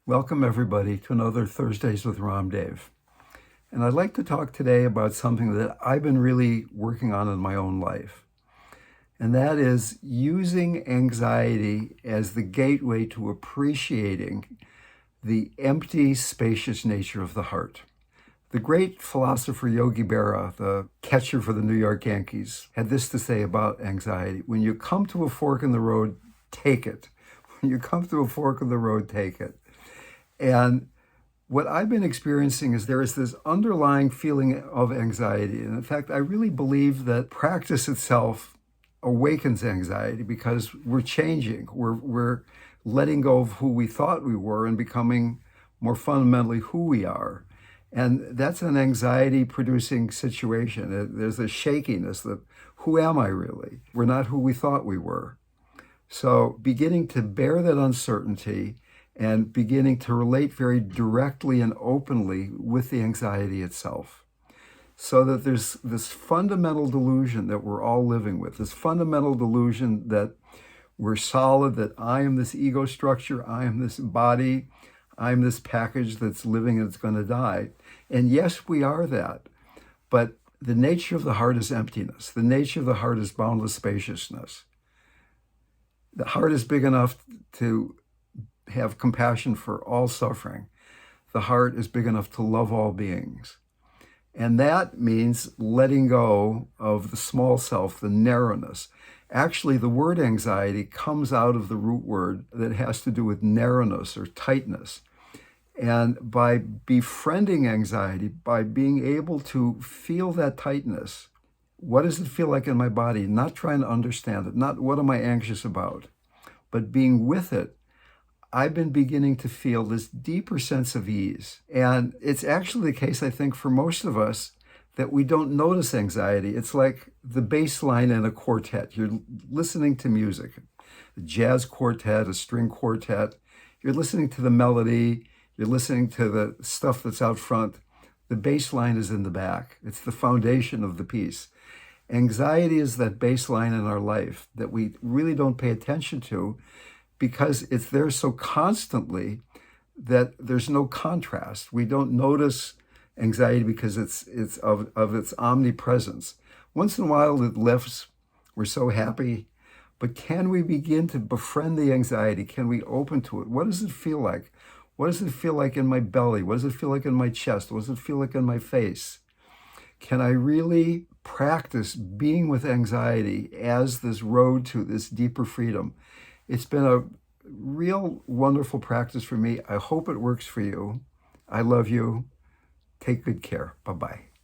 Welcome everybody to another Thursdays with RamDev. And I'd like to talk today about something that I've been really working on in my own life. And that is using anxiety as the gateway to appreciating the empty, spacious nature of the heart. The great philosopher Yogi Berra, the catcher for the New York Yankees, had this to say about anxiety. When you come to a fork in the road, take it. When you come to a fork in the road, take it. And what I've been experiencing is there is this underlying feeling of anxiety. And in fact, I really believe that practice itself awakens anxiety because we're changing. We're letting go of who we thought we were and becoming more fundamentally who we are. And that's an anxiety-producing situation. There's a shakiness that, who am I really? We're not who we thought we were. So beginning to bear that uncertainty and beginning to relate very directly and openly with the anxiety itself. So that there's this fundamental delusion that we're all living with, this fundamental delusion that we're solid, that I am this ego structure, I am this body, I'm this package that's living and it's going to die. And yes, we are that. But the nature of the heart is emptiness. The nature of the heart is boundless spaciousness. The heart is big enough to have compassion for all suffering. The heart is big enough to love all beings. And that means letting go of the small self, the narrowness. Actually, the word anxiety comes out of the root word that has to do with narrowness or tightness. And by befriending anxiety, by being able to feel that tightness, what does it feel like in my body? Not trying to understand it, not what am I anxious about, but being with it, I've been beginning to feel this deeper sense of ease. And it's actually the case, I think, for most of us that we don't notice anxiety. It's like the bass line in a quartet. You're listening to music, a jazz quartet, a string quartet. You're listening to the melody. You're listening to the stuff that's out front. The bass line is in the back. It's the foundation of the piece. Anxiety is that bass line in our life that we really don't pay attention to because it's there so constantly that there's no contrast. We don't notice anxiety because it's of its omnipresence. Once in a while it lifts, we're so happy, but can we begin to befriend the anxiety? Can we open to it? What does it feel like? What does it feel like in my belly? What does it feel like in my chest? What does it feel like in my face? Can I really practice being with anxiety as this road to this deeper freedom? It's been a real wonderful practice for me. I hope it works for you. I love you. Take good care. Bye-bye.